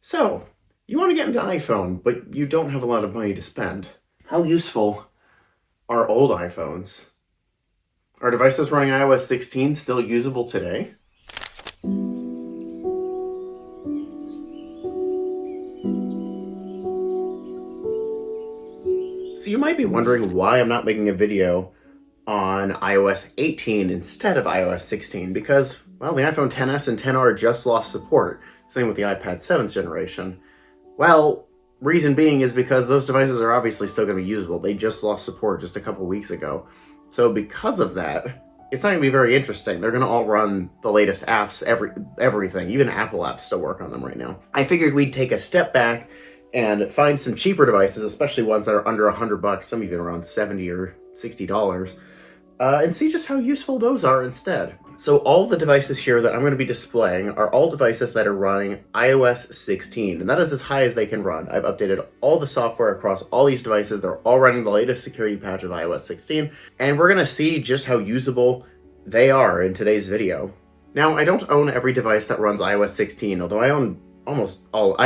So, you want to get into iPhone, but you don't have a lot of money to spend. How useful are old iPhones? Are devices running iOS 16 still usable today? So you might be wondering why I'm not making a video on iOS 18 instead of iOS 16, because, well, the iPhone XS and XR just lost support. Same with the iPad 7th generation. Well, reason being is because those devices are obviously still going to be usable. They just lost support just a couple weeks ago. So because of that, it's not going to be very interesting. They're going to all run the latest apps, everything. Even Apple apps still work on them right now. I figured we'd take a step back and find some cheaper devices, especially ones that are under $100, some even around $70 or $60, and see just how useful those are instead. So all the devices here that I'm going to be displaying are all devices that are running iOS 16, and that is as high as they can run. I've updated all the software across all these devices. They're all running the latest security patch of iOS 16, and we're going to see just how usable they are in today's video. Now, I don't own every device that runs iOS 16, although I own almost all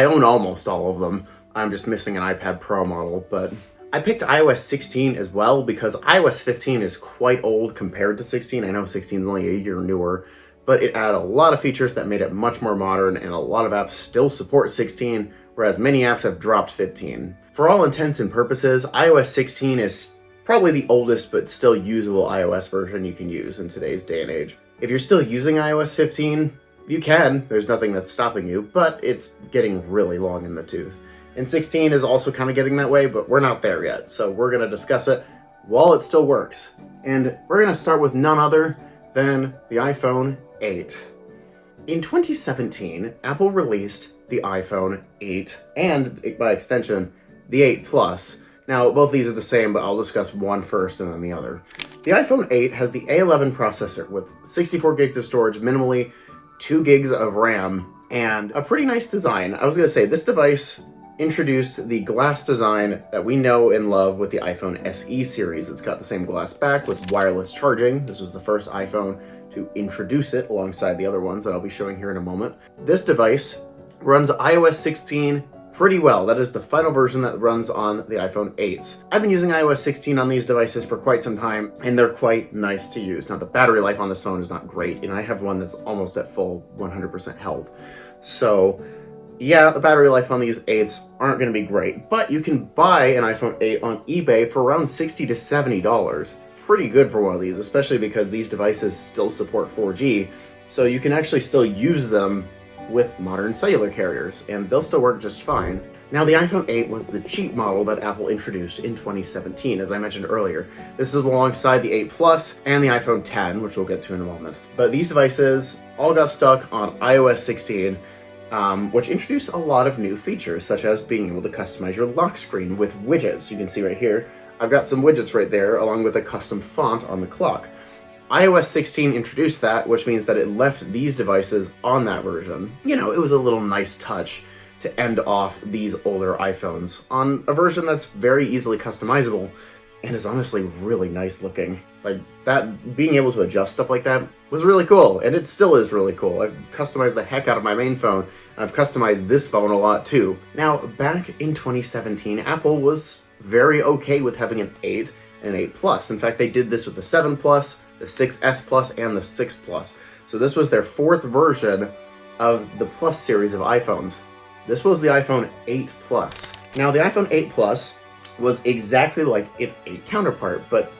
of them. I'm just missing an iPad Pro model, but I picked iOS 16 as well because iOS 15 is quite old compared to 16. I know 16 is only a year newer, but it added a lot of features that made it much more modern, and a lot of apps still support 16, whereas many apps have dropped 15. For all intents and purposes, iOS 16 is probably the oldest but still usable iOS version you can use in today's day and age. If you're still using iOS 15, you can. There's nothing that's stopping you, but it's getting really long in the tooth. And 16 is also kind of getting that way, but we're not there yet, so we're going to discuss it while it still works. And we're going to start with none other than the iPhone 8. In 2017, Apple released the iPhone 8, and by extension, the 8 Plus. Now, both these are the same, but I'll discuss one first and then the other. The iPhone 8 has the A11 processor with 64 gigs of storage minimally, 2 gigs of RAM, and a pretty nice design. I was going to say, this device introduced the glass design that we know and love with the iPhone SE series. It's got the same glass back with wireless charging. This was the first iPhone to introduce it alongside the other ones that I'll be showing here in a moment. This device runs iOS 16 pretty well. That is the final version that runs on the iPhone 8s. I've been using iOS 16 on these devices for quite some time, and they're quite nice to use. Now, the battery life on this phone is not great, and I have one that's almost at full 100% health. So, yeah, the battery life on these 8s aren't going to be great, but you can buy an iPhone 8 on eBay for around $60 to $70. Pretty good for one of these, especially because these devices still support 4G, so you can actually still use them with modern cellular carriers, and they'll still work just fine. Now, the iPhone 8 was the cheap model that Apple introduced in 2017, as I mentioned earlier. This is alongside the 8 Plus and the iPhone X, which we'll get to in a moment. But these devices all got stuck on iOS 16, which introduced a lot of new features, such as being able to customize your lock screen with widgets. You can see right here, I've got some widgets right there, along with a custom font on the clock. iOS 16 introduced that, which means that it left these devices on that version. You know, it was a little nice touch to end off these older iPhones on a version that's very easily customizable and is honestly really nice looking. Like, that, being able to adjust stuff like that was really cool, and it still is really cool. I've customized the heck out of my main phone, and I've customized this phone a lot too. Now, back in 2017, Apple was very okay with having an 8 and an 8 Plus. In fact, they did this with the 7 Plus, the 6S Plus, and the 6 Plus. So this was their fourth version of the Plus series of iPhones. This was the iPhone 8 Plus. Now, the iPhone 8 Plus was exactly like its 8 counterpart, but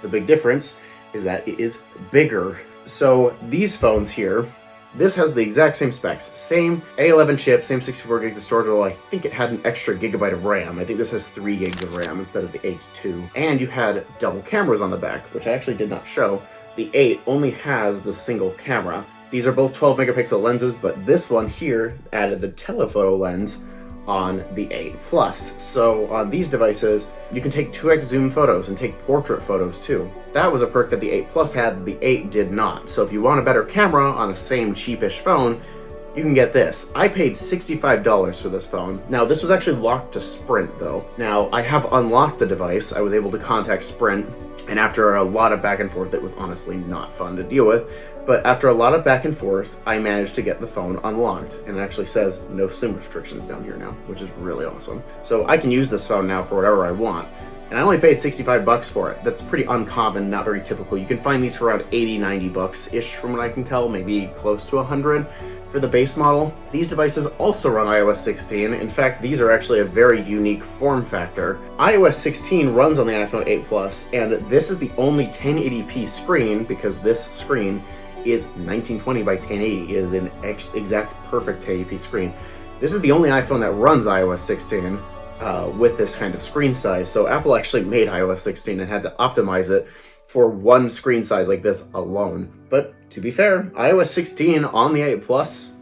the big difference is that it is bigger. So these phones here, this has the exact same specs. Same A11 chip, same 64 gigs of storage, although I think it had an extra gigabyte of RAM. I think this has 3 gigs of RAM instead of the 8's 2. And you had double cameras on the back, which I actually did not show. The 8 only has the single camera. These are both 12 megapixel lenses, but this one here added the telephoto lens on the 8 Plus. So on these devices, you can take 2x zoom photos and take portrait photos too. That was a perk that the 8 Plus had, the 8 did not. So if you want a better camera on a same cheapish phone, you can get this. I paid $65 for this phone. Now, this was actually locked to Sprint though. Now, I have unlocked the device. I was able to contact Sprint And after a lot of back and forth, it was honestly not fun to deal with. But after a lot of back and forth, I managed to get the phone unlocked. And it actually says no SIM restrictions down here now, which is really awesome. So I can use this phone now for whatever I want. And I only paid 65 bucks for it. That's pretty uncommon, not very typical. You can find these for around 80, 90 bucks-ish from what I can tell, maybe close to 100 for the base model. These devices also run iOS 16. In fact, these are actually a very unique form factor. iOS 16 runs on the iPhone 8 Plus, and this is the only 1080p screen, because this screen is 1920 by 1080. It is an exact perfect 1080p screen. This is the only iPhone that runs iOS 16 with this kind of screen size. So Apple actually made iOS 16 and had to optimize it for one screen size like this alone. But to be fair, iOS 16 on the 8 Plus,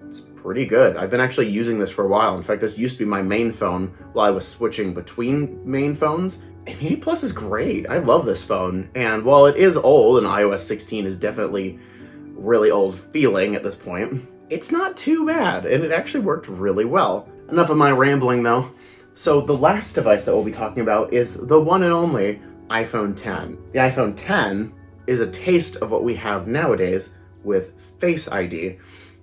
it's pretty good. I've been actually using this for a while. In fact, this used to be my main phone while I was switching between main phones. And 8 Plus is great. I love this phone. And while it is old, and iOS 16 is definitely really old feeling at this point, it's not too bad, and it actually worked really well. Enough of my rambling though. So the last device that we'll be talking about is the one and only iPhone 10. The iPhone 10 is a taste of what we have nowadays with Face ID.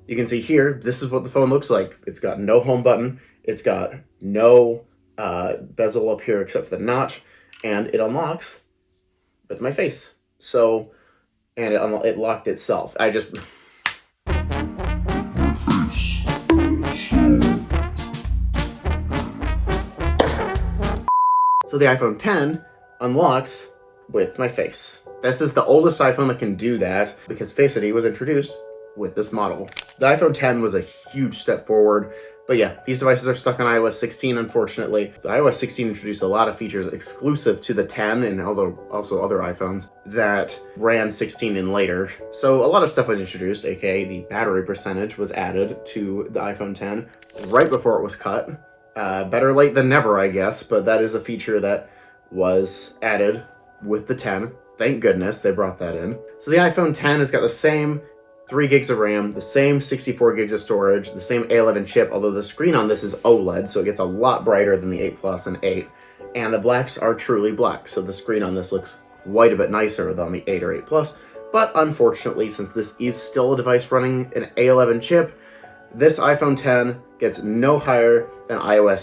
You can see here, this is what the phone looks like. It's got no home button, it's got no bezel up here except for the notch, and it unlocks with my face. So, and it locked itself. So the iPhone 10 unlocks with my face. This is the oldest iPhone that can do that because Face ID was introduced with this model. The iPhone 10 was a huge step forward, but yeah, these devices are stuck on iOS 16, unfortunately. The iOS 16 introduced a lot of features exclusive to the 10 and also other iPhones that ran 16 in later. So a lot of stuff was introduced, aka the battery percentage was added to the iPhone 10 right before it was cut. Better late than never, I guess, but that is a feature that was added with the 10. Thank goodness they brought that in. So the iPhone 10 has got the same 3 gigs of RAM, the same 64 gigs of storage, the same A11 chip, although the screen on this is OLED, so it gets a lot brighter than the 8 Plus and 8. And the blacks are truly black, so the screen on this looks quite a bit nicer than the 8 or 8 Plus. But unfortunately, since this is still a device running an A11 chip, this iPhone 10 gets no higher than iOS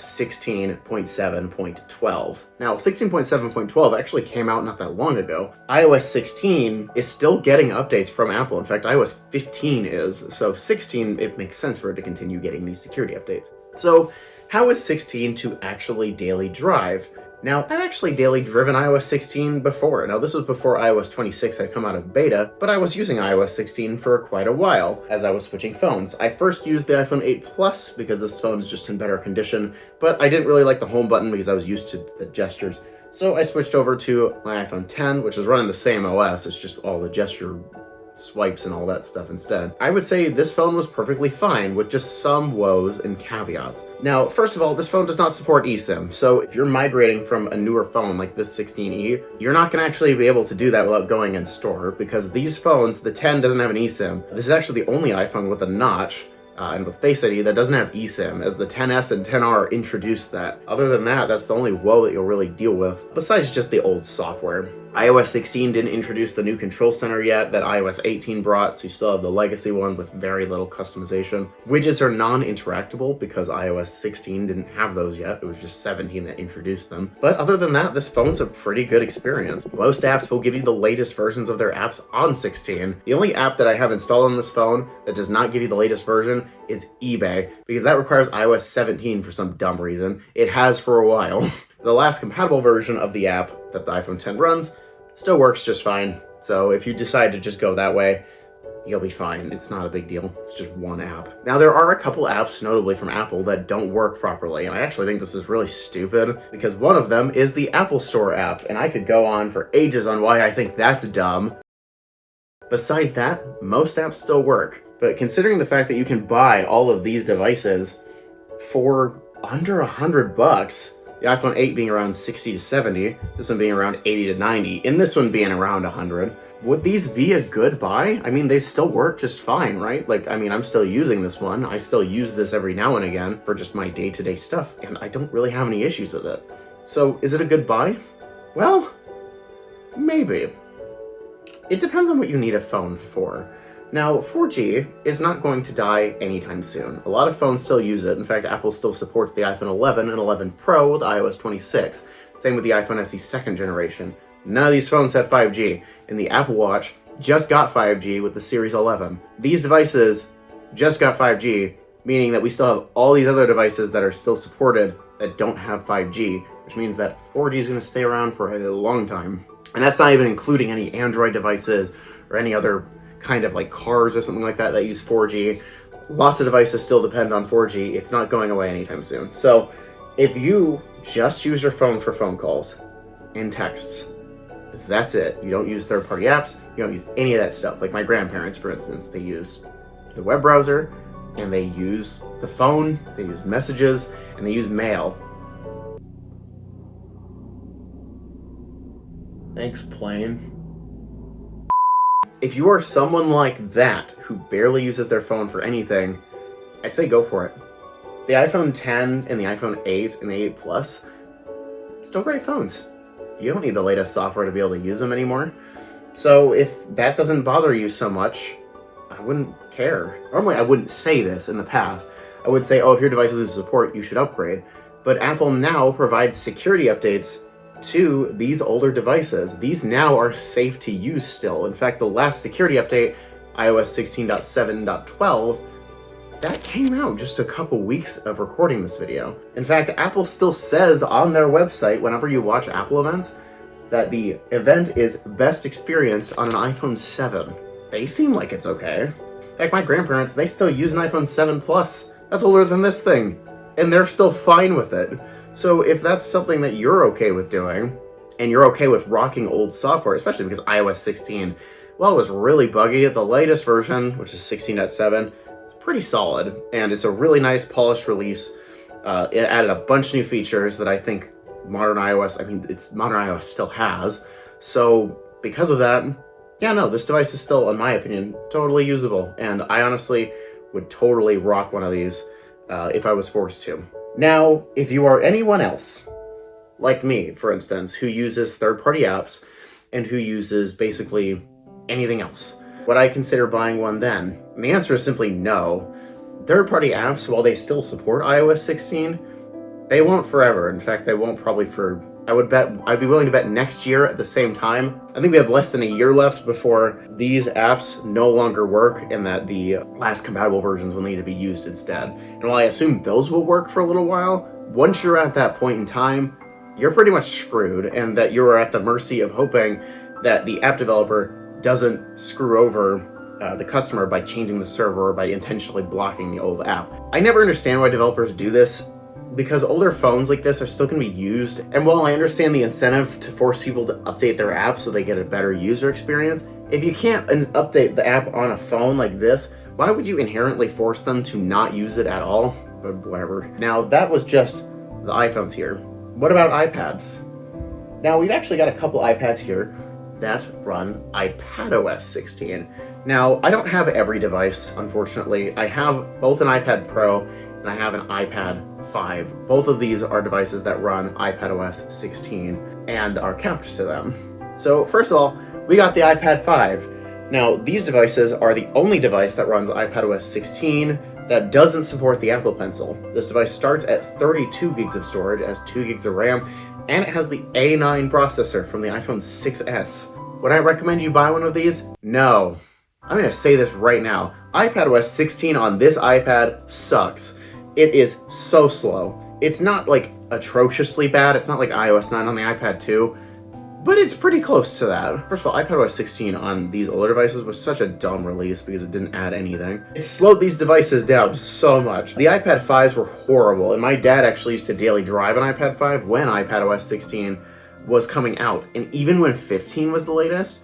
16.7.12. Now, 16.7.12 actually came out not that long ago. iOS 16 is still getting updates from Apple. In fact, iOS 15 is. So 16, it makes sense for it to continue getting these security updates. So how is 16 to actually daily drive? Now, I've actually daily driven iOS 16 before. Now, this was before iOS 26 had come out of beta, but I was using iOS 16 for quite a while as I was switching phones. I first used the iPhone 8 Plus because this phone is just in better condition, but I didn't really like the home button because I was used to the gestures. So I switched over to my iPhone 10, which is running the same OS, it's just all the gesture swipes and all that stuff instead. I would say this phone was perfectly fine with just some woes and caveats. Now, first of all, this phone does not support eSIM, so if you're migrating from a newer phone like this 16E, you're not going to actually be able to do that without going in store, because these phones, the 10 doesn't have an eSIM. This is actually the only iPhone with a notch and with Face ID that doesn't have eSIM, as the 10S and 10R introduced that. Other than that, that's the only woe that you'll really deal with, besides just the old software. iOS 16 didn't introduce the new control center yet that iOS 18 brought, so you still have the legacy one with very little customization. Widgets are non-interactable because iOS 16 didn't have those yet. It was just 17 that introduced them. But other than that, this phone's a pretty good experience. Most apps will give you the latest versions of their apps on 16. The only app that I have installed on this phone that does not give you the latest version is eBay, because that requires iOS 17 for some dumb reason. It has for a while. The last compatible version of the app that the iPhone 10 runs still works just fine. So if you decide to just go that way, you'll be fine. It's not a big deal. It's just one app. Now, there are a couple apps, notably from Apple, that don't work properly. And I actually think this is really stupid, because one of them is the Apple Store app. And I could go on for ages on why I think that's dumb. Besides that, most apps still work. But considering the fact that you can buy all of these devices for under $100, the iPhone 8 being around 60 to 70, this one being around 80 to 90, and this one being around 100. Would these be a good buy? I mean, they still work just fine, right? Like, I mean, I'm still using this one. I still use this every now and again for just my day-to-day stuff, and I don't really have any issues with it. So, is it a good buy? Well, Maybe. It depends on what you need a phone for. Now, 4G is not going to die anytime soon. A lot of phones still use it. In fact, Apple still supports the iPhone 11 and 11 Pro with iOS 26. Same with the iPhone SE 2nd generation. None of these phones have 5G, and the Apple Watch just got 5G with the Series 11. These devices just got 5G, meaning that we still have all these other devices that are still supported that don't have 5G, which means that 4G is going to stay around for a long time. And that's not even including any Android devices or any other kind of like cars or something like that that use 4G. Lots of devices still depend on 4G. It's not going away anytime soon. So if you just use your phone for phone calls and texts, that's it. You don't use third-party apps. You don't use any of that stuff. Like my grandparents, for instance, they use the web browser and they use the phone, they use messages, and they use mail. Thanks, plane. If you are someone like that who barely uses their phone for anything, I'd say go for it. The iPhone 10 and the iPhone 8 and the 8 Plus, still great phones. You don't need the latest software to be able to use them anymore. So if that doesn't bother you so much, I wouldn't care. Normally I wouldn't say this in the past. I would say, oh, if your device loses support, you should upgrade. But Apple now provides security updates to these older devices. These now are safe to use still. In fact, the last security update, iOS 16.7.12, that came out just a couple weeks of recording this video. In fact, Apple still says on their website, whenever you watch Apple events, that the event is best experienced on an iPhone 7. They seem like it's okay. In fact, my grandparents, they still use an iPhone 7 Plus. That's older than this thing, and they're still fine with it. So if that's something that you're okay with doing, and you're okay with rocking old software, especially because iOS 16, well, it was really buggy. The latest version, which is 16.7, is pretty solid, and it's a really nice polished release. It added a bunch of new features that I think modern iOS still has. So because of that, yeah, no, this device is still, in my opinion, totally usable, and I honestly would totally rock one of these if I was forced to. Now, if you are anyone else, like me, for instance, who uses third-party apps and who uses basically anything else, would I consider buying one then? And the answer is simply no. Third-party apps, while they still support iOS 16, they won't forever. In fact, they won't probably for, I'd be willing to bet next year at the same time. I think we have less than a year left before these apps no longer work and that the last compatible versions will need to be used instead. And while I assume those will work for a little while, once you're at that point in time, you're pretty much screwed, and that you're at the mercy of hoping that the app developer doesn't screw over the customer by changing the server or by intentionally blocking the old app. I never understand why developers do this, because older phones like this are still going to be used, and while I understand the incentive to force people to update their app so they get a better user experience, if you can't update the app on a phone like this, why would you inherently force them to not use it at all? But whatever. Now, that was just the iPhones here. What about iPads? Now, we've actually got a couple iPads here that run iPadOS 16. Now, I don't have every device, unfortunately. I have both an iPad Pro and I have an iPad 5. Both of these are devices that run iPadOS 16 and are capped to them. So first of all, we got the iPad 5. Now, these devices are the only device that runs iPadOS 16 that doesn't support the Apple Pencil. This device starts at 32 gigs of storage, it has 2 gigs of RAM, and it has the A9 processor from the iPhone 6S. Would I recommend you buy one of these? No. I'm going to say this right now. iPadOS 16 on this iPad sucks. It is so slow. It's not like atrociously bad. It's not like iOS 9 on the iPad 2, but it's pretty close to that. First of all, iPadOS 16 on these older devices was such a dumb release because it didn't add anything. It slowed these devices down so much. The iPad 5s were horrible, and my dad actually used to daily drive an iPad 5 when iPadOS 16 was coming out. And even when 15 was the latest,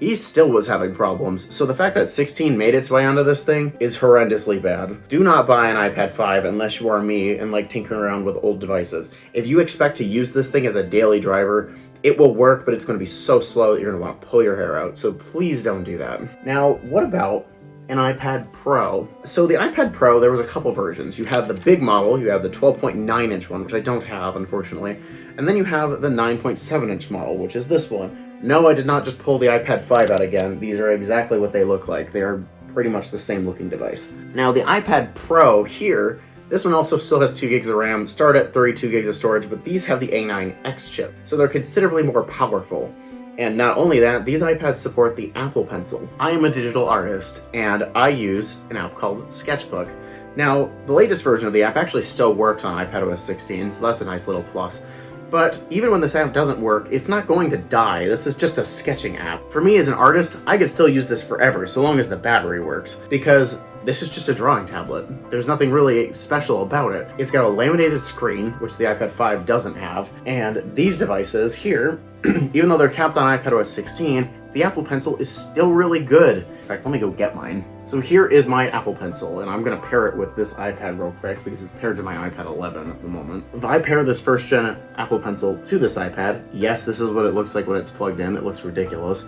he still was having problems. So the fact that 16 made its way onto this thing is horrendously bad. Do not buy an iPad 5 unless you are me and like tinkering around with old devices. If you expect to use this thing as a daily driver, it will work, but it's going to be so slow that you're going to want to pull your hair out. So please don't do that. Now, what about an iPad Pro? So the iPad Pro, there was a couple versions. You have the big model, you have the 12.9 inch one, which I don't have, unfortunately. And then you have the 9.7 inch model, which is this one. No, I did not just pull the iPad 5 out again. These are exactly what they look like. They are pretty much the same looking device. Now the iPad Pro here, this one also still has 2 gigs of RAM, start at 32 gigs of storage, but these have the A9X chip, so they're considerably more powerful. And not only that, these iPads support the Apple Pencil. I am a digital artist, and I use an app called Sketchbook. Now, the latest version of the app actually still works on iPadOS 16, so that's a nice little plus. But even when this app doesn't work, it's not going to die. This is just a sketching app. For me as an artist, I could still use this forever, so long as the battery works, because this is just a drawing tablet. There's nothing really special about it. It's got a laminated screen, which the iPad 5 doesn't have, and these devices here, even though they're capped on iPadOS 16, the Apple Pencil is still really good. In fact, let me go get mine. So here is my Apple Pencil, and I'm gonna pair it with this iPad real quick because it's paired to my iPad 11 at the moment. If I pair this first gen Apple Pencil to this iPad, yes, this is what it looks like when it's plugged in. It looks ridiculous.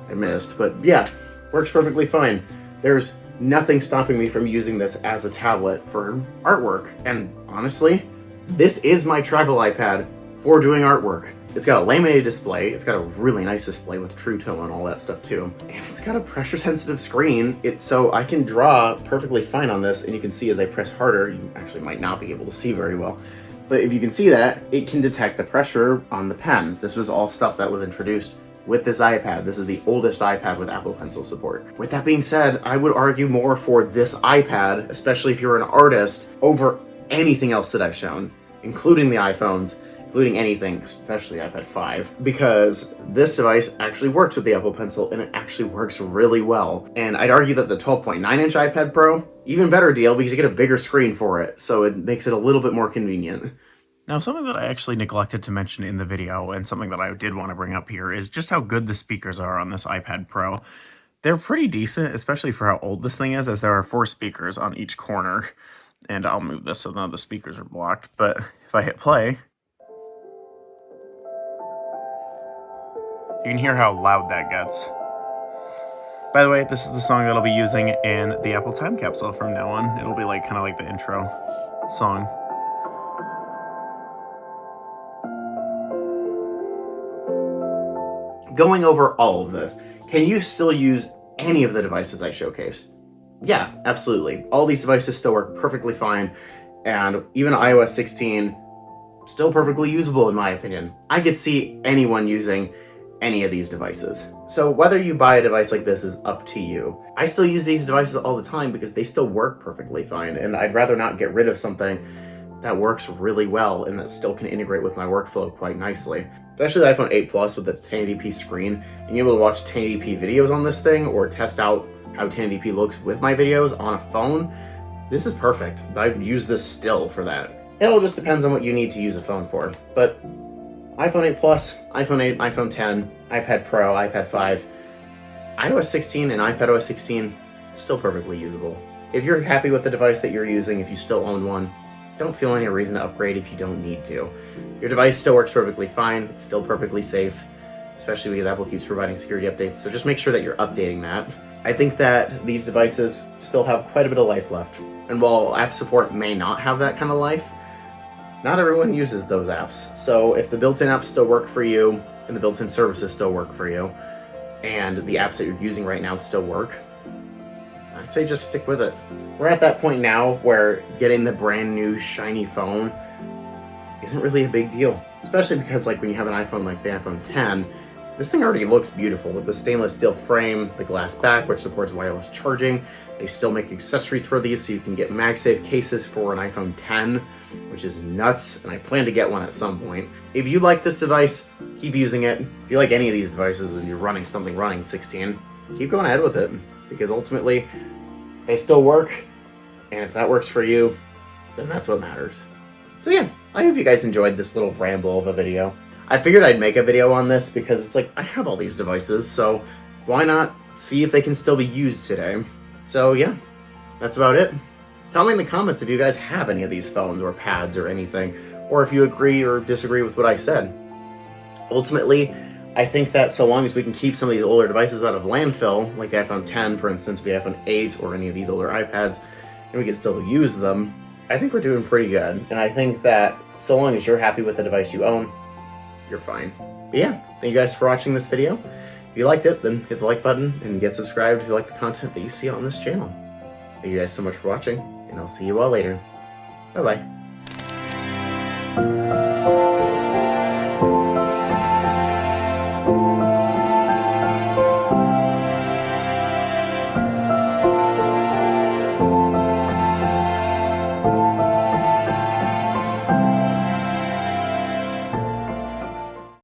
I missed, but yeah, works perfectly fine. There's nothing stopping me from using this as a tablet for artwork, and honestly, this is my travel iPad for doing artwork. It's got a laminated display, it's got a really nice display with True Tone and all that stuff too, and it's got a pressure sensitive screen, so I can draw perfectly fine on this, and you can see as I press harder, you actually might not be able to see very well, but if you can see that, it can detect the pressure on the pen. This was all stuff that was introduced with this iPad. This is the oldest iPad with Apple Pencil support. With that being said, I would argue more for this iPad, especially if you're an artist, over anything else that I've shown, including the iPhones, including anything, especially iPad 5, because this device actually works with the Apple Pencil and it actually works really well. And I'd argue that the 12.9-inch iPad Pro, even better deal because you get a bigger screen for it, so it makes it a little bit more convenient. Now, something that I actually neglected to mention in the video, and something that I did want to bring up here, is just how good the speakers are on this iPad Pro. They're pretty decent, especially for how old this thing is, as there are 4 speakers on each corner. And I'll move this so none of the speakers are blocked, but if I hit play, you can hear how loud that gets. By the way, this is the song that I'll be using in the Apple Time Capsule from now on. It'll be like kind of like the intro song. Going over all of this, can you still use any of the devices I showcased? Yeah, absolutely. All these devices still work perfectly fine, and even iOS 16, still perfectly usable in my opinion. I could see anyone using any of these devices. So whether you buy a device like this is up to you. I still use these devices all the time because they still work perfectly fine, and I'd rather not get rid of something that works really well and that still can integrate with my workflow quite nicely. Especially the iPhone 8 Plus with its 1080p screen, being able to watch 1080p videos on this thing or test out how 1080p looks with my videos on a phone, this is perfect. I use this still for that. It all just depends on what you need to use a phone for. But iPhone 8 Plus, iPhone 8, iPhone 10, iPad Pro, iPad 5, iOS 16 and iPadOS 16, still perfectly usable. If you're happy with the device that you're using, if you still own one, don't feel any reason to upgrade if you don't need to. Your device still works perfectly fine, it's still perfectly safe, especially because Apple keeps providing security updates, so just make sure that you're updating that. I think that these devices still have quite a bit of life left, and while app support may not have that kind of life, not everyone uses those apps. So if the built-in apps still work for you, and the built-in services still work for you, and the apps that you're using right now still work, I'd say just stick with it. We're at that point now where getting the brand new shiny phone isn't really a big deal. Especially because like when you have an iPhone like the iPhone 10, this thing already looks beautiful with the stainless steel frame, the glass back, which supports wireless charging. They still make accessories for these, so you can get MagSafe cases for an iPhone 10, which is nuts, and I plan to get one at some point. If you like this device, keep using it. If you like any of these devices and you're running something running 16, keep going ahead with it, because ultimately, they still work, and if that works for you, then that's what matters. So yeah, I hope you guys enjoyed this little ramble of a video. I figured I'd make a video on this because it's like, I have all these devices, so why not see if they can still be used today? So yeah, that's about it. Tell me in the comments if you guys have any of these phones or pads or anything, or if you agree or disagree with what I said. Ultimately, I think that so long as we can keep some of these older devices out of landfill, like the iPhone 10, for instance, the iPhone 8, or any of these older iPads, and we can still use them, I think we're doing pretty good. And I think that so long as you're happy with the device you own, you're fine. But yeah, thank you guys for watching this video. If you liked it, then hit the like button and get subscribed if you like the content that you see on this channel. Thank you guys so much for watching, and I'll see you all later. Bye-bye.